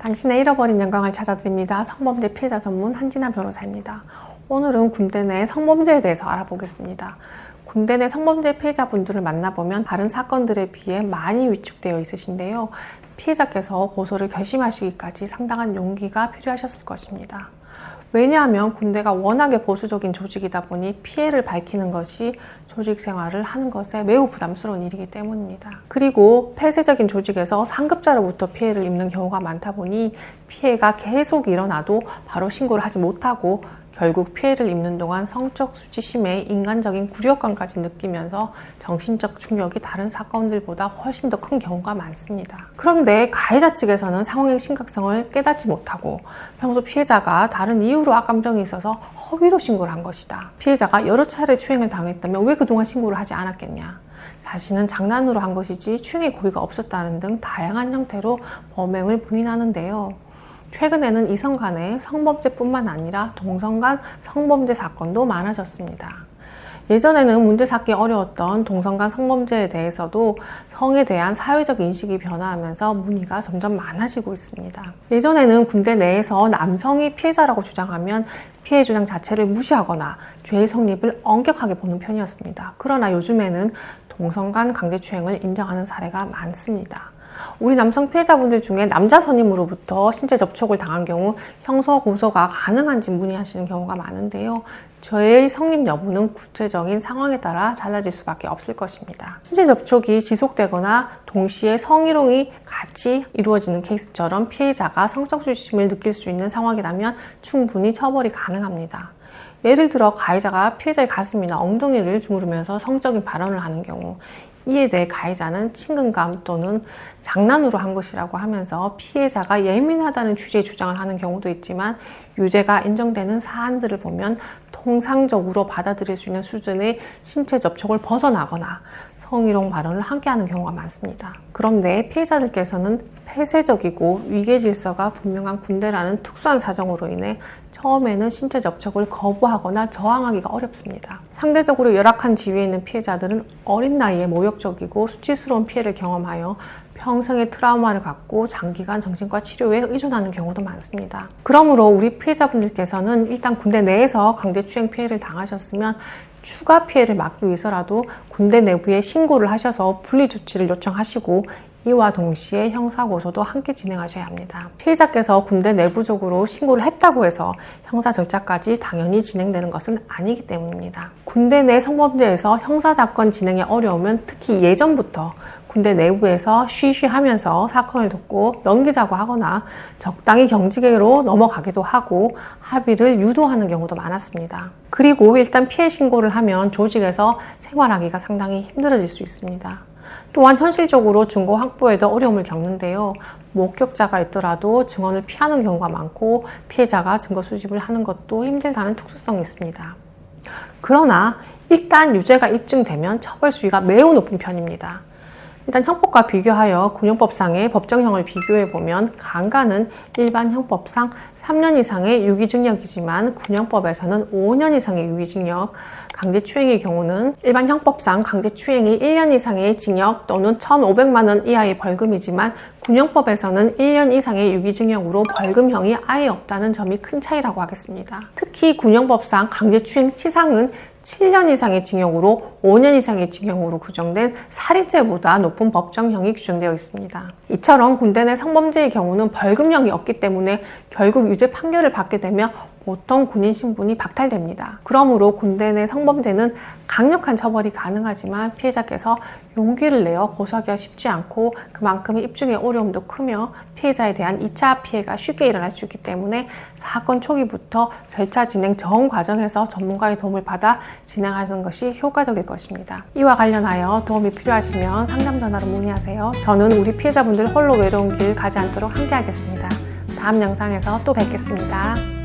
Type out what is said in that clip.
당신의 잃어버린 영광을 찾아드립니다. 성범죄 피해자 전문 한진아 변호사입니다. 오늘은 군대 내 성범죄에 대해서 알아보겠습니다. 군대 내 성범죄 피해자분들을 만나보면 다른 사건들에 비해 많이 위축되어 있으신데요. 피해자께서 고소를 결심하시기까지 상당한 용기가 필요하셨을 것입니다. 왜냐하면 군대가 워낙에 보수적인 조직이다 보니 피해를 밝히는 것이 조직 생활을 하는 것에 매우 부담스러운 일이기 때문입니다. 그리고 폐쇄적인 조직에서 상급자로부터 피해를 입는 경우가 많다 보니 피해가 계속 일어나도 바로 신고를 하지 못하고 결국 피해를 입는 동안 성적 수치심에 인간적인 굴욕감까지 느끼면서 정신적 충격이 다른 사건들보다 훨씬 더 큰 경우가 많습니다. 그런데 가해자 측에서는 상황의 심각성을 깨닫지 못하고 평소 피해자가 다른 이유로 악감정이 있어서 허위로 신고를 한 것이다. 피해자가 여러 차례 추행을 당했다면 왜 그동안 신고를 하지 않았겠냐. 자신은 장난으로 한 것이지 추행의 고의가 없었다는 등 다양한 형태로 범행을 부인하는데요. 최근에는 이성 간의 성범죄뿐만 아니라 동성 간 성범죄 사건도 많아졌습니다. 예전에는 문제 삼기 어려웠던 동성 간 성범죄에 대해서도 성에 대한 사회적 인식이 변화하면서 문의가 점점 많아지고 있습니다. 예전에는 군대 내에서 남성이 피해자라고 주장하면 피해 주장 자체를 무시하거나 죄의 성립을 엄격하게 보는 편이었습니다. 그러나 요즘에는 동성 간 강제추행을 인정하는 사례가 많습니다. 우리 남성 피해자분들 중에 남자 선임으로부터 신체 접촉을 당한 경우 형사 고소가 가능한지 문의하시는 경우가 많은데요. 죄의 성립 여부는 구체적인 상황에 따라 달라질 수밖에 없을 것입니다. 신체 접촉이 지속되거나 동시에 성희롱이 같이 이루어지는 케이스처럼 피해자가 성적 수치심을 느낄 수 있는 상황이라면 충분히 처벌이 가능합니다. 예를 들어 가해자가 피해자의 가슴이나 엉덩이를 주무르면서 성적인 발언을 하는 경우 이에 대해 가해자는 친근감 또는 장난으로 한 것이라고 하면서 피해자가 예민하다는 취지의 주장을 하는 경우도 있지만 유죄가 인정되는 사안들을 보면 통상적으로 받아들일 수 있는 수준의 신체 접촉을 벗어나거나 성희롱 발언을 함께하는 경우가 많습니다. 그런데 피해자들께서는 폐쇄적이고 위계 질서가 분명한 군대라는 특수한 사정으로 인해 처음에는 신체 접촉을 거부하거나 저항하기가 어렵습니다. 상대적으로 열악한 지위에 있는 피해자들은 어린 나이에 모욕적이고 수치스러운 피해를 경험하여 평생의 트라우마를 갖고 장기간 정신과 치료에 의존하는 경우도 많습니다. 그러므로 우리 피해자분들께서는 일단 군대 내에서 강제추행 피해를 당하셨으면 추가 피해를 막기 위해서라도 군대 내부에 신고를 하셔서 분리조치를 요청하시고 이와 동시에 형사고소도 함께 진행하셔야 합니다. 피해자께서 군대 내부적으로 신고를 했다고 해서 형사 절차까지 당연히 진행되는 것은 아니기 때문입니다. 군대 내 성범죄에서 형사사건 진행에 어려우면 특히 예전부터 군대 내부에서 쉬쉬하면서 사건을 돕고 넘기자고 하거나 적당히 경직으로 넘어가기도 하고 합의를 유도하는 경우도 많았습니다. 그리고 일단 피해 신고를 하면 조직에서 생활하기가 상당히 힘들어질 수 있습니다. 또한 현실적으로 증거 확보에도 어려움을 겪는데요. 목격자가 있더라도 증언을 피하는 경우가 많고 피해자가 증거 수집을 하는 것도 힘들다는 특수성이 있습니다. 그러나 일단 유죄가 입증되면 처벌 수위가 매우 높은 편입니다. 일단 형법과 비교하여 군형법상의 법정형을 비교해보면 강간은 일반 형법상 3년 이상의 유기징역이지만 군형법에서는 5년 이상의 유기징역, 강제추행의 경우는 일반 형법상 강제추행이 1년 이상의 징역 또는 1,500만 원 이하의 벌금이지만 군형법에서는 1년 이상의 유기징역으로 벌금형이 아예 없다는 점이 큰 차이라고 하겠습니다. 특히 군형법상 강제추행 치상은 7년 이상의 징역으로 5년 이상의 징역으로 규정된 살인죄보다 높은 법정형이 규정되어 있습니다. 이처럼 군대 내 성범죄의 경우는 벌금형이 없기 때문에 결국 유죄 판결을 받게 되면 보통 군인 신분이 박탈됩니다. 그러므로 군대 내 성범죄는 강력한 처벌이 가능하지만 피해자께서 용기를 내어 고소하기가 쉽지 않고 그만큼 입증의 어려움도 크며 피해자에 대한 2차 피해가 쉽게 일어날 수 있기 때문에 사건 초기부터 절차 진행 전 과정에서 전문가의 도움을 받아 진행하는 것이 효과적일 것입니다. 이와 관련하여 도움이 필요하시면 상담 전화로 문의하세요. 저는 우리 피해자분들 홀로 외로운 길 가지 않도록 함께 하겠습니다. 다음 영상에서 또 뵙겠습니다.